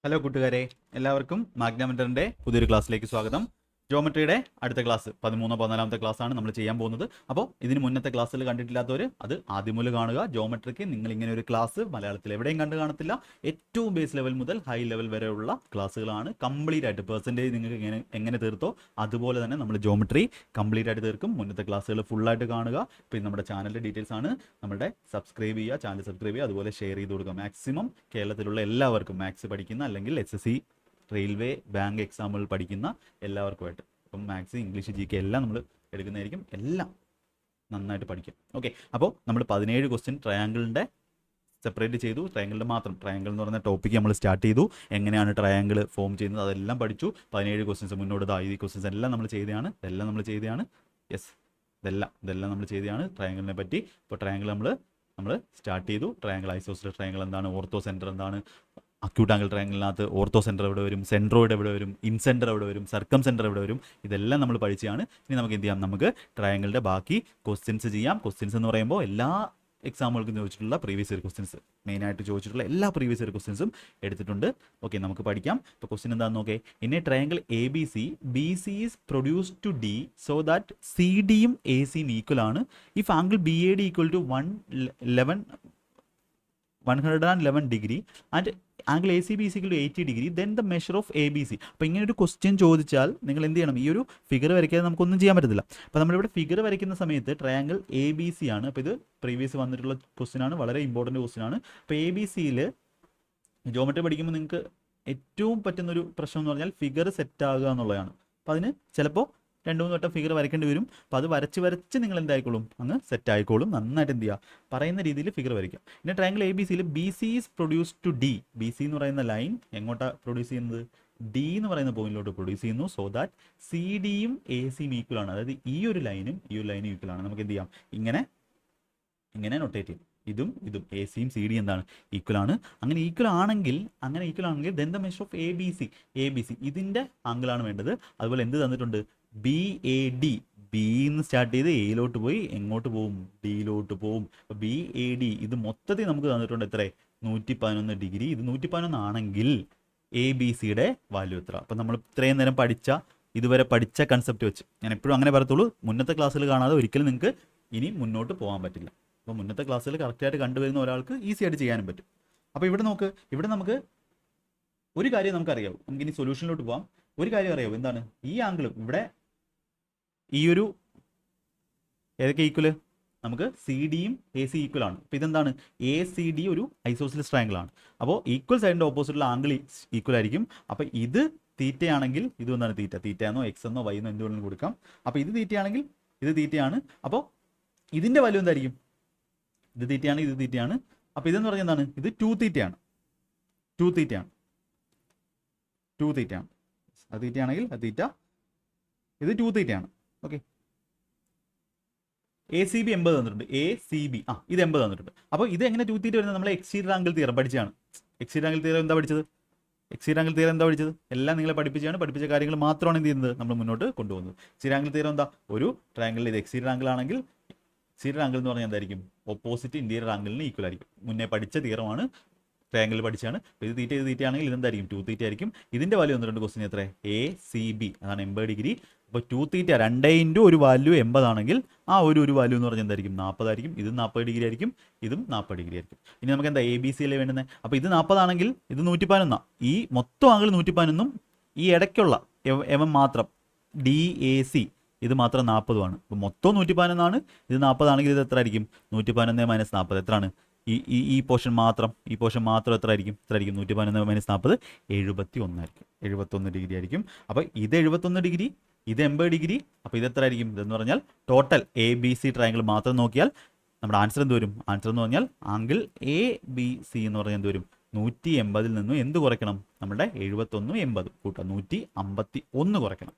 Hello കൂട്ടുകാരെ, എല്ലാവർക്കും മാഗ്നമെന്ററിന്റെ പുതിയൊരു ക്ലാസ്സിലേക്ക് സ്വാഗതം. ജോമെട്രിയുടെ അടുത്ത ക്ലാസ് 13-14 ക്ലാസ് ആണ് നമ്മൾ ചെയ്യാൻ പോകുന്നത്. അപ്പോൾ ഇതിന് മുന്നത്തെ ക്ലാസ്സിൽ കണ്ടിട്ടില്ലാത്തവർ അത് ആദ്യം മുതൽ കാണുക. ജോമെട്രിക്ക് നിങ്ങൾ ഇങ്ങനെ ഒരു ക്ലാസ് മലയാളത്തിൽ എവിടെയും കണ്ടു കാണത്തില്ല. ഏറ്റവും ബേസ് ലെവൽ മുതൽ ഹൈ ലെവൽ വരെയുള്ള ക്ലാസ്സുകളാണ്. കംപ്ലീറ്റ് ആയിട്ട് പെർസെൻറ്റേജ് നിങ്ങൾക്ക് എങ്ങനെ തീർത്തോ അതുപോലെ തന്നെ നമ്മൾ ജോമെട്രി കംപ്ലീറ്റ് ആയിട്ട് തീർക്കും. മുന്നത്തെ ക്ലാസ്സുകൾ ഫുള്ളായിട്ട് കാണുക. പിന്നെ നമ്മുടെ ചാനലിൻ്റെ ഡീറ്റെയിൽസ് ആണ്. നമ്മുടെ സബ്സ്ക്രൈബ് ചെയ്യുക, ചാനൽ സബ്സ്ക്രൈബ് ചെയ്യുക, അതുപോലെ ഷെയർ ചെയ്ത് കൊടുക്കുക. മാക്സിമം കേരളത്തിലുള്ള എല്ലാവർക്കും മാത്സ് പഠിക്കുന്ന അല്ലെങ്കിൽ SSC റെയിൽവേ ബാങ്ക് എക്സാമുകൾ പഠിക്കുന്ന എല്ലാവർക്കുമായിട്ട്. അപ്പം മാത്സ്, ഇംഗ്ലീഷ്, GK എല്ലാം നമ്മൾ എടുക്കുന്നതായിരിക്കും. എല്ലാം നന്നായിട്ട് പഠിക്കും. ഓക്കെ, അപ്പോൾ നമ്മൾ 17 ക്വസ്റ്റ്യൻ ട്രയാങ്കിളിൻ്റെ സെപ്പറേറ്റ് ചെയ്തു. ട്രയാങ്കിളിൻ്റെ മാത്രം, ട്രയാങ്കിൾ എന്ന് പറയുന്ന ടോപ്പിക്ക് നമ്മൾ സ്റ്റാർട്ട് ചെയ്തു. എങ്ങനെയാണ് ട്രയാങ്കിൾ ഫോം ചെയ്യുന്നത് അതെല്ലാം പഠിച്ചു. 17 ക്വസ്റ്റ്യൻസ് മുന്നോട്ട് ഈ ക്വസ്റ്റ്യൻസ് എല്ലാം നമ്മൾ ചെയ്തതാണ്. യെസ്, ഇതെല്ലാം നമ്മൾ ചെയ്തതാണ് ട്രയാങ്കിളിനെ പറ്റി. ഇപ്പോൾ ട്രയാങ്കിൾ നമ്മൾ സ്റ്റാർട്ട് ചെയ്തു. ട്രയാങ്കിൾ, ഐസോസിലർ ട്രയാങ്കിൾ എന്താണ്, ഓർത്തോ സെൻറ്റർ എന്താണ്, അക്യൂട്ട് ആംഗിൾ ട്രയാങ്കിളിനകത്ത് ഓർത്തോ സെൻറ്റർ എവിടെ വരും, സെൻട്രോയിഡ് എവിടെ വരും, ഇൻസെൻറ്റർ എവിടെ വരും, സർക്കം സെൻറ്റർ എവിടെ വരും, ഇതെല്ലാം നമ്മൾ പഠിച്ചാണ്. ഇനി നമുക്ക് എന്ത് ചെയ്യാം, നമുക്ക് ട്രയാങ്കിളിൻ്റെ ബാക്കി ക്വസ്റ്റ്യൻസ് ചെയ്യാം. ക്വസ്റ്റ്യൻസ് എന്ന് പറയുമ്പോൾ എല്ലാ എക്സാമുകൾക്കും ചോദിച്ചിട്ടുള്ള പ്രീവിയസ് ഇയർ ക്വസ്റ്റ്യൻസ്, മെയിനായിട്ട് ചോദിച്ചിട്ടുള്ള എല്ലാ പ്രീവിയസ് ഇയർ ക്വസ്റ്റ്യൻസും എടുത്തിട്ടുണ്ട്. ഓക്കെ, നമുക്ക് പഠിക്കാം. ഇപ്പോൾ ക്വസ്റ്റ്യൻ എന്താണെന്ന് നോക്കേ. In a triangle ABC, BC is produce to D so that CDയും ACയും ഈക്വൽ ആണ്. If angle BAD equal to 111 degree and angle ACB is equal to 80 degree, then the measure of ABC. അപ്പോൾ ഇങ്ങനെ ഒരു question ചോദിച്ചാൽ നിങ്ങൾ എന്ത് ചെയ്യണം, ഈ ഒരു ഫിഗർ വരയ്ക്കാതെ നമുക്കൊന്നും ചെയ്യാൻ പറ്റത്തില്ല. അപ്പോൾ നമ്മളിവിടെ ഫിഗർ വരയ്ക്കുന്ന സമയത്ത് ട്രയാങ്കിൾ ABC ആണ്. അപ്പോൾ ഇത് പ്രീവിയസ് വന്നിട്ടുള്ള ക്വസ്റ്റ്യൻ ആണ്, വളരെ ഇമ്പോർട്ടൻറ്റ് ക്വസ്റ്റ്യൻ ആണ്. അപ്പോൾ ABCയിൽ ജോമെട്രി പഠിക്കുമ്പോൾ നിങ്ങൾക്ക് ഏറ്റവും പറ്റുന്നൊരു പ്രശ്നം എന്ന് പറഞ്ഞാൽ ഫിഗർ സെറ്റ് ആകുക എന്നുള്ളതാണ്. അപ്പോൾ അതിന് ചിലപ്പോൾ 2-3 വട്ടം ഫിഗർ വരയ്ക്കേണ്ടി വരും. അപ്പോൾ അത് വരച്ച് നിങ്ങൾ എന്തായിക്കോളും, അങ്ങ് സെറ്റ് ആയിക്കോളും. നന്നായിട്ട് എന്ത് ചെയ്യുക, പറയുന്ന രീതിയിൽ ഫിഗർ വരയ്ക്കുക. പിന്നെ ട്രയാങ്കിൾ ABCയിൽ BC is produce to D. BC എന്ന് പറയുന്ന ലൈൻ എങ്ങോട്ടാണ് പ്രൊഡ്യൂസ് ചെയ്യുന്നത്, D എന്ന് പറയുന്ന പോയിന്റിലോട്ട് പ്രൊഡ്യൂസ് ചെയ്യുന്നു. സോ ദാറ്റ് CDയും ACയും ഈക്വൽ ആണ്. അതായത് ഈ ഒരു ലൈനും ഈക്വൽ ആണ്. നമുക്ക് എന്ത് ചെയ്യാം, ഇങ്ങനെ നൊട്ടേറ്റ് ചെയ്യും. ഇതും ACയും CDയും എന്താണ്, ഈക്വൽ ആണ്. അങ്ങനെ ഈക്വൽ ആണെങ്കിൽ then the measure of ABC ഇതിൻ്റെ ആംഗിളാണ് വേണ്ടത്. അതുപോലെ എന്ത് തന്നിട്ടുണ്ട്, BAD, B എന്ന് സ്റ്റാർട്ട് ചെയ്ത് എയിലോട്ട് പോയി എങ്ങോട്ട് പോവും, ഡിയിലോട്ട് പോവും. അപ്പോൾ BAD ഇത് മൊത്തത്തിൽ നമുക്ക് തന്നിട്ടുണ്ട് എത്ര, 111 ഡിഗ്രി. ഇത് 111 ആണെങ്കിൽ ABCയുടെ വാല്യൂ എത്ര. അപ്പം നമ്മൾ ഇത്രയും നേരം ഇതുവരെ പഠിച്ച കൺസെപ്റ്റ് വെച്ച് ഞാൻ എപ്പോഴും അങ്ങനെ പറയത്തുള്ളൂ. മുന്നത്തെ ക്ലാസ്സിൽ കാണാതെ ഒരിക്കലും നിങ്ങൾക്ക് ഇനി മുന്നോട്ട് പോകാൻ പറ്റില്ല. അപ്പോൾ മുന്നത്തെ ക്ലാസ്സിൽ കറക്റ്റായിട്ട് കണ്ടുവരുന്ന ഒരാൾക്ക് ഈസി ആയിട്ട് ചെയ്യാനും പറ്റും. അപ്പോൾ ഇവിടെ നമുക്ക് ഒരു കാര്യം നമുക്കറിയാവും. നമുക്കിനി സൊല്യൂഷനിലോട്ട് പോകാം. ഒരു കാര്യം അറിയാവും, എന്താണ്, ഈ ആംഗിളും ഇവിടെ ഈ ഒരു ഏതൊക്കെ ഈക്വല്, നമുക്ക് CDയും AC ഈക്വൽ ആണ്. അപ്പോൾ ഇതെന്താണ്, ACD ഒരു ഐസോസിലസ് ട്രയാങ്കിൾ ആണ്. അപ്പോൾ ഈക്വൽ സൈഡിൻ്റെ ഓപ്പോസിറ്റുള്ള ആംഗിൾ ഈക്വൽ ആയിരിക്കും. അപ്പോൾ ഇത് തീറ്റയാണെങ്കിൽ ഇത് എന്താണ്, തീറ്റ എന്നോ X എന്നോ Y എന്നോ എന്ത് വേണമെങ്കിലും കൊടുക്കാം. അപ്പോൾ ഇത് തീറ്റയാണെങ്കിൽ ഇത് തീറ്റയാണ്. അപ്പോൾ ഇതിൻ്റെ വാല്യൂ എന്തായിരിക്കും, ഇത് തീറ്റയാണ്. അപ്പോൾ ഇതെന്ന് പറഞ്ഞാൽ എന്താണ്, ഇത് 2 തീറ്റയാണ്. അത് തീറ്റയാണെങ്കിൽ അത് തീറ്റ, ഇത് 2 തീറ്റയാണ്. ഓക്കെ, ACB 80 തന്നിട്ടുണ്ട്. ഇത് 80 തന്നിട്ടുണ്ട്. അപ്പോൾ ഇത് എങ്ങനെ 2 തീറ്റ വരുന്നത്, നമ്മൾ എക്സ്റ്റീരിയർ ആംഗിൾ തിയറം പഠിച്ചതാണ്. എക്സ്റ്റീരിയർ ആംഗിൾ തിയറം എന്താ പഠിച്ചത്, എല്ലാം നിങ്ങളെ പഠിപ്പിച്ച കാര്യങ്ങൾ മാത്രമാണ് എന്ത് ചെയ്യുന്നത്, നമ്മൾ മുന്നോട്ട് കൊണ്ടുപോകുന്നത്. എക്സ്റ്റീരിയർ ആംഗിൾ തിയറം എന്താ, ഒരു ട്രയാങ്കിളിൽ ഇത് എക്സ്റ്റീരിയർ ആംഗിൾ ആണെങ്കിൽ എക്സ്റ്റീരിയർ ആംഗിൾ എന്ന് പറഞ്ഞാൽ എന്തായിരിക്കും, ഓപ്പോസിറ്റ് ഇന്റീരിയർ ആംഗിളിന് ഈക്വൽ ആയിരിക്കും. മുന്നേ പഠിച്ച തിയറമാണ്, ട്രയാങ്കിൾ പഠിച്ചാണ്. അപ്പോൾ ഇത് തീറ്റ ആണെങ്കിൽ ഇതെന്തായിരിക്കും, 2 തീറ്റ ആയിരിക്കും. ഇതിൻ്റെ വാല്യൂ വന്നിട്ടുണ്ട് ക്വസ്റ്റ്യൻ എത്ര, ACB അതാണ് 80 ഡിഗ്രി. അപ്പോൾ 2 തീറ്റ 2 ഇൻറ്റു ഒരു വാല്യൂ 80 ആണെങ്കിൽ ആ ഒരു വാല്യൂ എന്ന് പറഞ്ഞാൽ എന്തായിരിക്കും, 40 ആയിരിക്കും. ഇതും 40 ഡിഗ്രി ആയിരിക്കും, ഇതും 40 ഡിഗ്രി ആയിരിക്കും. ഇനി നമുക്ക് എന്താ ABC അല്ലേ വേണ്ടുന്നത്. അപ്പോൾ ഇത് 40 ആണെങ്കിൽ ഇത് 111. ഈ മൊത്തം ആംഗിൾ 111, ഈ ഇടയ്ക്കുള്ള മാത്രം DAC ഇത് മാത്രം 40 ആണ്. അപ്പോൾ മൊത്തം 111 ആണ്. ഇത് 40 ആണെങ്കിൽ ഇത് എത്ര ആയിരിക്കും, 111 - 40 എത്രയാണ്, ഈ പോർഷൻ മാത്രം എത്ര ആയിരിക്കും, 111 - 40 71 ആയിരിക്കും. 71 ഡിഗ്രി ആയിരിക്കും. അപ്പോൾ ഇത് 71 ഡിഗ്രി, ഇത് 80 ഡിഗ്രി. അപ്പോൾ ഇത് എത്ര ആയിരിക്കും, ഇതെന്ന് പറഞ്ഞാൽ ടോട്ടൽ ABC ട്രയാങ്കിൾ മാത്രം നോക്കിയാൽ നമ്മുടെ ആൻസർ എന്ത് വരും, ആൻസർ എന്ന് പറഞ്ഞാൽ ആംഗിൾ ABC എന്ന് പറഞ്ഞാൽ എന്ത് വരും, 180 നിന്നും എന്ത് കുറയ്ക്കണം, നമ്മുടെ 71 80 കൂട്ടാം, 151 കുറയ്ക്കണം.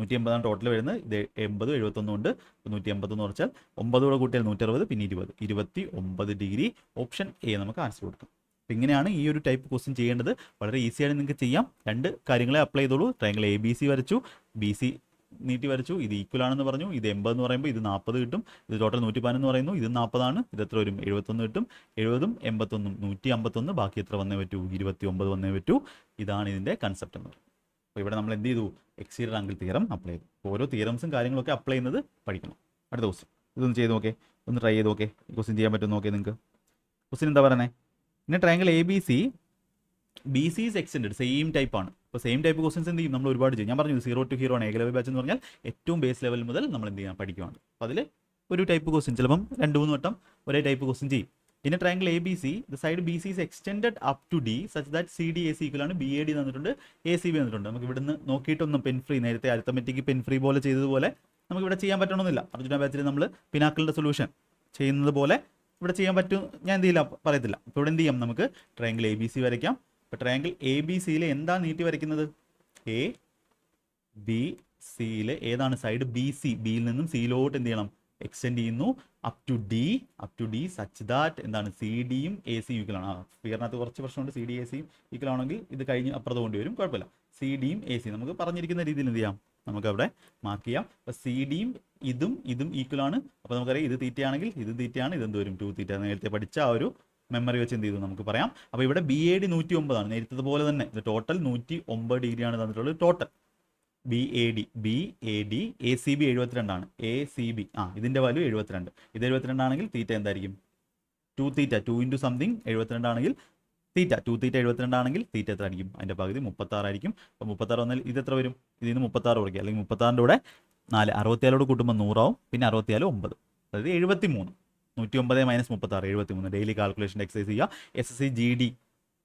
180 ടോട്ടൽ വരുന്നത്. ഇത് 80 71 ഉണ്ട്. 180 എന്ന് കുറച്ചാൽ 9 കൂടെ കൂട്ടിയാൽ 160, പിന്നെ 20 29 ഡിഗ്രി. ഓപ്ഷൻ A നമുക്ക് ആൻസർ കൊടുക്കാം. അപ്പം ഇങ്ങനെയാണ് ഈ ഒരു ടൈപ്പ് ക്വസ്റ്റ്യൻ ചെയ്യേണ്ടത്. വളരെ ഈസിയായിട്ട് നിങ്ങൾക്ക് ചെയ്യാം. 2 കാര്യങ്ങളെ അപ്ലൈ ചെയ്തോളൂ. ട്രയാങ്കിൾ ABC വരച്ചു, BC നീട്ടി വരച്ചു, ഇത് ഈക്വൽ ആണെന്ന് പറഞ്ഞു, ഇത് 80 എന്ന് പറയുമ്പോൾ ഇത് 40 കിട്ടും, ഇത് ടോട്ടൽ 110 എന്ന് പറയുന്നു, ഇത് 40 ആണ്, ഇത് എത്ര വരും 71 കിട്ടും, 70ഉം 81ഉം 151, ബാക്കി എത്ര വന്നേ പറ്റൂ 29 വന്നേ പറ്റൂ. ഇതാണ് ഇതിൻ്റെ കൺസെപ്റ്റ് എന്ന് പറയുന്നത്. അപ്പോൾ ഇവിടെ നമ്മൾ എന്ത് ചെയ്തു, എക്സ്റ്റീരിയർ ആംഗിൾ തിയറം അപ്ലൈ ചെയ്തു. ഓരോ തിയറംസും കാര്യങ്ങളൊക്കെ അപ്ലൈ ചെയ്യുന്നത് പഠിക്കണം. അടുത്ത ക്വസ്റ്റ്യൻ ഇതൊന്ന് ചെയ്ത് നോക്കേ, ഒന്ന് ട്രൈ ചെയ്ത് നോക്കേ, ഈ ക്വസ്റ്റ്യൻ ചെയ്യാൻ പറ്റും നോക്കേ നിങ്ങൾക്ക്. ക്വസ്റ്റ്യൻ എന്താ പറയുന്നത്, പിന്നെ triangle A B C B C is extend, same type ആണ്. അപ്പോൾ സെയിം ടൈപ്പ് ക്വസ്റ്റൻസ് എന്ത് ചെയ്യും നമ്മൾ ഒരുപാട് ചെയ്യും. ഞാൻ പറഞ്ഞു 0 to ഹീറോ ആണ് ഏക ലെവൽ ബാച്ച് എന്ന് പറഞ്ഞാൽ ഏറ്റവും ബേസ് ലെവൽ മുതൽ നമ്മൾ എന്ത് ചെയ്യാൻ പഠിക്കുകയാണ്. അപ്പോൾ അതിൽ ഒരു ടൈപ്പ് ക്വസ്റ്റ്യൻ ചിലപ്പം 2-3 വട്ടം ഒരേ ടൈപ്പ് ക്വസ്റ്റ്യൻ ചെയ്യും. പിന്നെ triangle A B C the side B C is extend up to D such that C D A C equal ആണ്, ബി എ ഡി തന്നിട്ടുണ്ട്, എ സി ബി തന്നിട്ടുണ്ട്. നമുക്ക് ഇവിടുന്ന് നോക്കിയിട്ടൊന്നും പെൻ ഫ്രീ, നേരത്തെ അരിത്തമെറ്റിക് പെൻ ഫ്രീ പോലെ ചെയ്തതുപോലെ നമുക്ക് ഇവിടെ ചെയ്യാൻ പറ്റണമെന്നില്ല. അർജുന ബാച്ചിൽ നമ്മൾ പിനാക്കിളിൻ്റെ സൊല്യൂഷൻ ചെയ്യുന്നത് പോലെ ഇവിടെ ചെയ്യാൻ പറ്റും, ഞാൻ എന്ത് ചെയ്യില്ല പറയത്തില്ല. ഇപ്പോൾ ഇവിടെ എന്ത് ചെയ്യാം, നമുക്ക് ട്രയാങ്കിൾ എ ബി സി വരയ്ക്കാം. ഇപ്പോൾ ട്രയാങ്കിൾ എ ബി സിയിൽ എന്താ നീട്ടി വരയ്ക്കുന്നത്, എ ബി സിയിൽ ഏതാണ് സൈഡ് ബി സി, ബിയിൽ നിന്നും സിയിലോട്ട് എന്ത് ചെയ്യണം എക്സ്റ്റെൻഡ് ചെയ്യുന്നു up to D such that എന്താണ് സി ഡിയും എ സി ഈക്വൽ ആണ്. ഫിഗറിനകത്ത് കുറച്ച് പ്രശ്നമുണ്ട്, സി ഡി എ സിയും ഈക്വൽ ആണെങ്കിൽ ഇത് കഴിഞ്ഞ് അപ്പുറത്ത് കൊണ്ടുവരും, കുഴപ്പമില്ല. സി ഡിയും എ സി നമുക്ക് പറഞ്ഞിരിക്കുന്ന രീതിയിൽ എന്ത് ചെയ്യാം, നമുക്ക് അവിടെ മാർക്ക് ചെയ്യാം. അപ്പോൾ സി ഡിയും ഇതും ഈക്വൽ ആണ്. അപ്പോൾ നമുക്കറിയാം ഇത് തീറ്റയാണെങ്കിൽ ഇത് തീറ്റയാണ്, ഇതെന്ത് വരും 2 തീറ്റ. നേരത്തെ പഠിച്ച ആ ഒരു മെമ്മറി വെച്ച് എന്ത് ചെയ്തു നമുക്ക് പറയാം. അപ്പോൾ ഇവിടെ ബി എ ഡി 109 ആണ്, നേരത്തെ പോലെ തന്നെ ഇത് ടോട്ടൽ 109 ഡിഗ്രിയാണ് തന്നിട്ടുള്ളത് total. B A D A C B 72 ആണ്, എ സി ബി ഇതിൻ്റെ വാല്യൂ 72, ഇത് 72 ആണെങ്കിൽ തീറ്റ എന്തായിരിക്കും 2 തീറ്റ, 2 ഇൻറ്റു സംതിങ് 72 ആണെങ്കിൽ തീറ്റ 2 തീറ്റ 72 ആണെങ്കിൽ തീറ്റ എത്ര ആയിരിക്കും, അതിൻ്റെ പകുതി 36 ആയിരിക്കും. അപ്പോൾ 36 വന്നാൽ ഇത് എത്ര വരും, ഇതിൽ നിന്ന് 36 കുറയ്ക്കുക, അല്ലെങ്കിൽ 36ൻ്റെ കൂടെ 4 64 കൂട്ടുമ്പോൾ 100 ആവും, പിന്നെ 64 9, അതായത് 73. 109 - 36 73. ഡെയിലി കാൽക്കുലേഷൻ എക്സസൈസ് ചെയ്യുക. SSC GD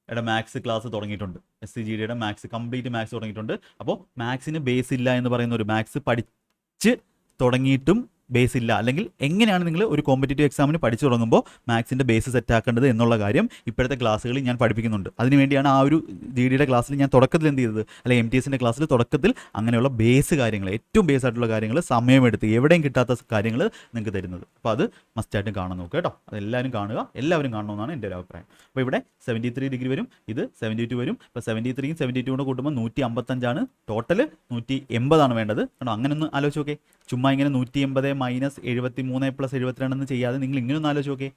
യുടെ മാത്സ് ക്ലാസ് തുടങ്ങിയിട്ടുണ്ട്, SSC GD യുടെ മാത്സ് കംപ്ലീറ്റ് മാത്സ് തുടങ്ങിയിട്ടുണ്ട്. അപ്പോൾ മാത്സിന് ബേസ് ഇല്ല എന്ന് പറയുന്ന ഒരു മാത്സ് പഠിച്ച് തുടങ്ങിയിട്ടും ബേസ് ഇല്ല, അല്ലെങ്കിൽ എങ്ങനെയാണ് നിങ്ങൾ ഒരു കോമ്പറ്റേറ്റീവ് എക്സാമിന് പഠിച്ചു തുടങ്ങുമ്പോൾ മാത്സിൻ്റെ ബേസ് സെറ്റ് ആക്കേണ്ടത് എന്നുള്ള കാര്യം ഇപ്പോഴത്തെ ക്ലാസ്സുകളിൽ ഞാൻ പഠിപ്പിക്കുന്നുണ്ട്. അതിനുവേണ്ടിയാണ് ആ ഒരു GDയുടെ ക്ലാസ്സിൽ ഞാൻ തുടക്കത്തിൽ എന്ത് ചെയ്തത്, അല്ലെങ്കിൽ MTSൻ്റെ ക്ലാസ്സിൽ തുടക്കത്തിൽ അങ്ങനെയുള്ള ബേസ് കാര്യങ്ങൾ, ഏറ്റവും ബേസ് ആയിട്ടുള്ള കാര്യങ്ങൾ സമയമെടുത്ത് എവിടെയും കിട്ടാത്ത കാര്യങ്ങൾ നിങ്ങൾക്ക് തരുന്നത്. അപ്പോൾ അത് മസ്റ്റായിട്ടും കാണാൻ നോക്കുക കേട്ടോ, അതെല്ലാവരും കാണുക, എല്ലാവരും കാണണമെന്നാണ് എൻ്റെ ഒരു അഭിപ്രായം. അപ്പോൾ ഇവിടെ 73 ഡിഗ്രി വരും, ഇത് 72 വരും. ഇപ്പോൾ 73യും 72 കൂടെ കൂട്ടുമ്പോൾ 155 ടോട്ടൽ 180 ആണ് വേണ്ടത് കേട്ടോ. അങ്ങനെ ഒന്ന് ആലോചിച്ച് നോക്കേ, ചുമ്മാ ഇങ്ങനെ 180 - 73 + 72 എന്ന് ചെയ്യാതെ നിങ്ങൾ ഇങ്ങനെ ഒന്ന് ആലോചിച്ച് നോക്കേ,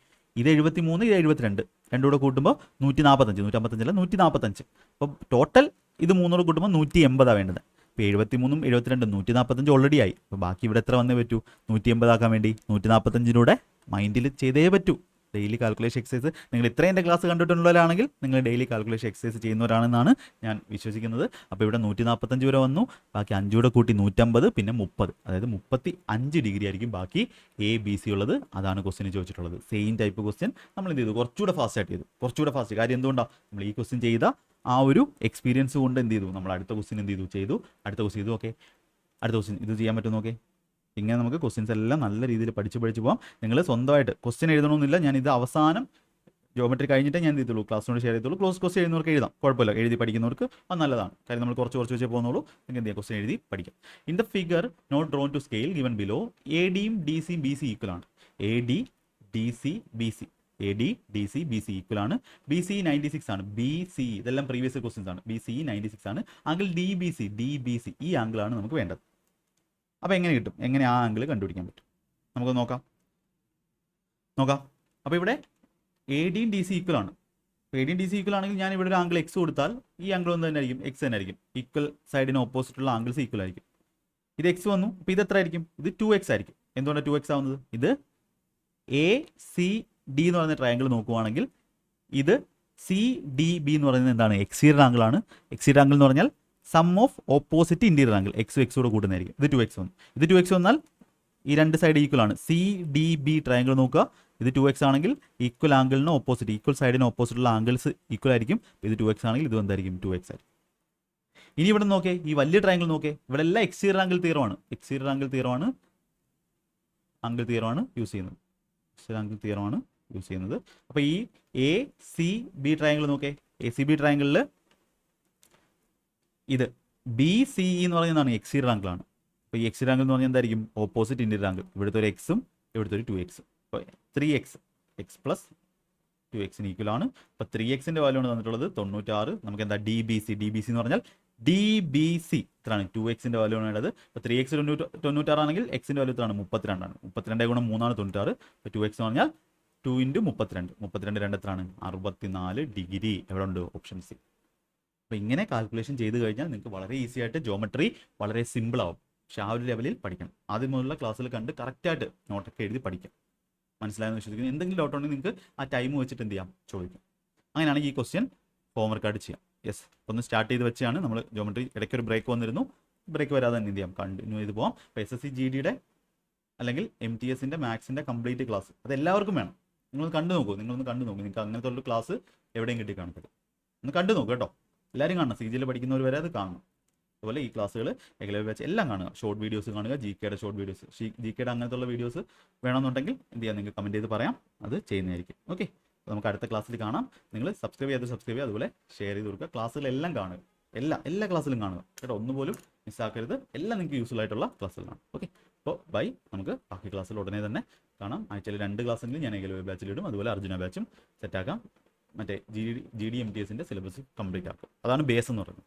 ഇത് 73 ഇത് 72 രണ്ടും കൂടെ കൂട്ടുമ്പോൾ 145, 155 അല്ല 145. അപ്പോൾ ടോട്ടൽ ഇത് 3 കൂട്ടുമ്പോൾ 180 വേണ്ടത്. ഇപ്പോൾ 73ഉം 72 145 ഓൾറെഡി ആയി. അപ്പോൾ ബാക്കി ഇവിടെ എത്ര വന്നേ പറ്റൂ, 180 ആക്കാൻ വേണ്ടി 145 മൈൻഡിൽ ചെയ്തേ പറ്റൂ. ഡെയിലി കാൽക്കുലേഷൻ എക്സസൈസ് നിങ്ങൾ ഇത്രയും എൻ്റെ ക്ലാസ് കണ്ടിട്ടുള്ളവരാണെങ്കിൽ നിങ്ങൾ ഡെയിലി കാൽക്കുലേഷൻ എക്സസൈസ് ചെയ്യുന്നവരാണെന്നാണ് ഞാൻ വിശ്വസിക്കുന്നത്. അപ്പോൾ ഇവിടെ 145 വരെ വന്നു, ബാക്കി 5 കൂടെ കൂട്ടി 150, പിന്നെ 30, അതായത് 35 ഡിഗ്രി ആയിരിക്കും ബാക്കി എ ബി സി ഉള്ളത്. അതാണ് ക്വസ്റ്റ്യൻ ചോദിച്ചിട്ടുള്ളത്. സെയിം ടൈപ്പ് ക്വസ്റ്റ്യൻ നമ്മൾ എന്ത് ചെയ്തു, കുറച്ചുകൂടെ ഫാസ്റ്റ് ആയിട്ട് ചെയ്തു, കുറച്ചുകൂടെ ഫാസ്റ്റ്. കാര്യം എന്തുകൊണ്ടാണ്, നമ്മൾ ഈ ക്വസ്റ്റ്യൻ ചെയ്ത ആ ഒരു എക്സ്പീരിയൻസ് കൊണ്ട് എന്ത് ചെയ്തു, നമ്മൾ അടുത്ത ക്വസ്റ്റ്യൻ എന്ത് ചെയ്തു, അടുത്ത ക്വസ്റ്റ്യൻ ചെയ്തു. ഓക്കെ, അടുത്ത ക്വസ്റ്റ്യൻ ഇത് ചെയ്യാൻ പറ്റും നോക്കേ. ഇങ്ങനെ നമുക്ക് ക്വസ്റ്റ്യൻസ് എല്ലാം നല്ല രീതിയിൽ പഠിച്ച് പോകാം. നിങ്ങൾ സ്വന്തമായിട്ട് ക്വസ്റ്റ്യൻ എഴുതണമെന്നില്ല, ഞാൻ ഇത് അവസാനം ജോമെട്രി കഴിഞ്ഞിട്ടേ ഞാൻ ചെയ്തുള്ളൂ, ക്ലാസ്സിനോട് ഷെയർ ചെയ്തുള്ളൂ. ക്വസ്റ്റ്യൻ എഴുതുന്നവർക്ക് എഴുതാം, കുഴപ്പമില്ല. എഴുതി പഠിക്കുന്നവർക്ക് അത് നല്ലതാണ്, കാര്യം നമ്മൾ കുറച്ച് വെച്ചേ പോകുന്നുള്ളൂ. നിങ്ങൾക്ക് എന്ത് ചെയ്യാം, ക്വസ്റ്റ്യൻ എഴുതി പഠിക്കാം. In the figure not drawn to scale given below A ഡിയും ഡി സിയും ബി സി ഈക്വൽ ആണ്. A D D C B C equal ആണ്. ബി സി 96 ആണ്. ബി സി ഇതെല്ലാം പ്രീവിയസ് ക്വസ്റ്റ്യൻസ് ആണ്. ബി സി 96 ആണ്. ആംഗിൾ ഡി ബി സി ഈ ആംഗിളാണ് നമുക്ക് വേണ്ടത്. അപ്പോൾ എങ്ങനെ കിട്ടും, എങ്ങനെ ആ ആംഗിൾ കണ്ടുപിടിക്കാൻ പറ്റും, നമുക്ക് നോക്കാം. അപ്പോൾ ഇവിടെ എ ഡിയും ഡി സി ഈക്വൽ ആണ്. എ ഡിയും ഡി സി ഈക്വൽ ആണെങ്കിൽ ഞാൻ ഇവിടെ ഒരു ആംഗിൾ എക്സ് കൊടുത്താൽ ഈ ആംഗിൾ ഒന്ന് തന്നെ ആയിരിക്കും, എക്സ് തന്നെ ആയിരിക്കും. ഈക്വൽ സൈഡിന് ഓപ്പോസിറ്റുള്ള ആംഗിൾസ് ഈക്വൽ ആയിരിക്കും. ഇത് എക്സ് വന്നു, അപ്പോൾ ഇത് എത്ര ആയിരിക്കും, ഇത് 2x ആയിരിക്കും. എന്തുകൊണ്ടാണ് 2x ആവുന്നത്, ഇത് എ സി ഡി എന്ന് പറയുന്ന ട്രയാങ്കിൾ നോക്കുവാണെങ്കിൽ ഇത് സി ഡി ബി എന്ന് പറയുന്നത് എന്താണ്, എക്സ്റ്റീരിയർ ആംഗിൾ ആണ്. എക്സ്റ്റീരിയർ ആംഗിൾ എന്ന് പറഞ്ഞാൽ sum of opposite interior angle, X കൂടെ കൂട്ടുന്നതായിരിക്കും. ഇത് 2x വന്നു, ഇത് 2x വന്നാൽ ഈ രണ്ട് സൈഡ് ഈക്വൽ ആണ്. സി ഡി ബി ട്രയാങ്കിൾ നോക്കുക, ഇത് 2x ആണെങ്കിൽ ഈക്വൽ ആംഗിളിന് ഓപ്പോസിറ്റ്, ഈക്വൽ സൈഡിന് ഓപ്പോസിറ്റുള്ള ആംഗിൾസ് ഈക്വൽ ആയിരിക്കും. ഇത് 2x ആണെങ്കിൽ ഇത് എന്തായിരിക്കും, 2x ആയിരിക്കും. ഇനി ഇവിടെ നോക്കേ, ഈ വലിയ ട്രയാങ്കിൾ നോക്കേ, ഇവിടെ എല്ലാം എക്സ്റ്റീരിയർ ആംഗിൾ തീറമാണ്, ആംഗിൾ തീറമാണ് യൂസ് ചെയ്യുന്നത്, യൂസ് ചെയ്യുന്നത്. അപ്പോൾ ഈ എ സി ബി ട്രയാങ്കിൾ നോക്കേ, എ സി ബി ട്രയാങ്കിളിൽ ഇത് ബി സി എന്ന് പറയുന്നതാണ് എക്സ്റ്റീരിയർ ആംഗിൾ ആണ്. അപ്പോൾ ഈ എക്സ്റ്റീരിയർ ആംഗിൾ എന്ന് പറഞ്ഞാൽ എന്തായിരിക്കും, ഓപ്പോസിറ്റ് ഇൻറ്റീരിയർ ആംഗിൾ. ഇവിടുത്തെ ഒരു എക്സും ഇവിടുത്തെ ഒരു 2x, അപ്പോൾ 3x, x + 2x ഈക്വൽ ആണ്. അപ്പോൾ 3xൻ്റെ വാല്യൂ ആണ് തന്നിട്ടുള്ളത് 96. നമുക്ക് എന്താ ഡി ബി സി എന്ന് പറഞ്ഞാൽ DBC ഇത്രയാണ് 2x വാല്യൂ ആണ് വേണ്ടത്. ഇപ്പോൾ 3x 96 ആണെങ്കിൽ എക്സിൻ്റെ വാല്യൂ ഇത്രയാണ് 32 32 ഗുണം 3 ആണ് 96. ഇപ്പോൾ 2x എന്ന് പറഞ്ഞാൽ 2 × 32 32 2 എത്രയാണ് 64 ഡിഗ്രി. എവിടെ ഉണ്ട്? Option C. അപ്പോൾ ഇങ്ങനെ കാൽക്കുലേഷൻ ചെയ്ത് കഴിഞ്ഞാൽ നിങ്ങൾക്ക് വളരെ ഈസി ആയിട്ട് ജോമെട്രി വളരെ സിമ്പിൾ ആവും. പക്ഷേ ആ ഒരു ലെവലിൽ പഠിക്കണം. ആദ്യം മുതലുള്ള ക്ലാസ്സിൽ കണ്ട് കറക്റ്റായിട്ട് നോട്ടൊക്കെ എഴുതി പഠിക്കാം. മനസ്സിലായെന്ന് വിശ്വസിക്കുന്നു. എന്തെങ്കിലും ഡൗട്ട് ഉണ്ടെങ്കിൽ നിങ്ങൾക്ക് ആ ടൈം വെച്ചിട്ട് എന്ത് ചെയ്യാം? ചോദിക്കാം. അങ്ങനെയാണെങ്കിൽ ഈ ക്വസ്റ്റ്യൻ ഹോംവർക്കായിട്ട് ചെയ്യാം. യെസ്, ഒന്ന് സ്റ്റാർട്ട് ചെയ്ത് വെച്ചാണ് നമ്മൾ ജോമെട്രി. ഇടയ്ക്ക് ഒരു ബ്രേക്ക് വന്നിരുന്നു. ബ്രേക്ക് വരാതെ തന്നെ എന്ത് ചെയ്യാം? കണ്ടിന്യൂ ചെയ്ത് പോകാം. അപ്പോൾ SSC GDയുടെ അല്ലെങ്കിൽ MTSൻ്റെ മാത്സിൻ്റെ കംപ്ലീറ്റ് ക്ലാസ് അത് എല്ലാവർക്കും വേണം. നിങ്ങളൊന്ന് കണ്ടു നോക്കൂ. നിങ്ങൾക്ക് അങ്ങനത്തെ ഒരു ക്ലാസ് എവിടെയും കിട്ടി കാണത്തില്ല. ഒന്ന് കണ്ടു നോക്കൂ കേട്ടോ. എല്ലാവരും കാണണം. CGയിൽ പഠിക്കുന്നവർ വരെ അത് കാണണം. അതുപോലെ ഈ ക്ലാസ്സുകൾ ഏകലവ്യ ബാച്ച് എല്ലാം കാണുക. ഷോർട്ട് വീഡിയോസ് കാണുക. GKയുടെ ഷോർട്ട് വീഡിയോസ്, GKയുടെ അങ്ങനത്തെ ഉള്ള വീഡിയോസ് വേണമെന്നുണ്ടെങ്കിൽ എന്ത് ചെയ്യാം? നിങ്ങൾക്ക് കമൻറ്റ് ചെയ്ത് പറയാം. അത് ചെയ്യുന്നതായിരിക്കും. ഓക്കെ, നമുക്ക് അടുത്ത ക്ലാസ്സിൽ കാണാം. നിങ്ങൾ സബ്സ്ക്രൈബ് ചെയ്യുക, അതുപോലെ ഷെയർ ചെയ്ത് കൊടുക്കുക. ക്ലാസ്സുകളെല്ലാം കാണുക. എല്ലാ ക്ലാസ്സിലും കാണുക കേട്ടോ. ഒന്നുപോലും മിസ്സാക്കരുത്. എല്ലാം നിങ്ങൾക്ക് യൂസ്ഫുൾ ആയിട്ടുള്ള ക്ലാസ്സുകളാണ്. ഓക്കെ, അപ്പോൾ ബൈ. നമുക്ക് ബാക്കി ക്ലാസ്സിൽ ഉടനെ തന്നെ കാണാം. ആഴ്ചയിൽ 2 ക്ലാസ്സെങ്കിലും ഞാൻ ഏകലവ്യ ബാച്ചിലിടും. അതുപോലെ അർജുന ബാച്ചും സെറ്റാക്കാം. മറ്റേ GD MTSൻ്റെ സിലബസ് കംപ്ലീറ്റ് ആക്കും. അതാണ് ബേസ് എന്ന് പറയുന്നത്.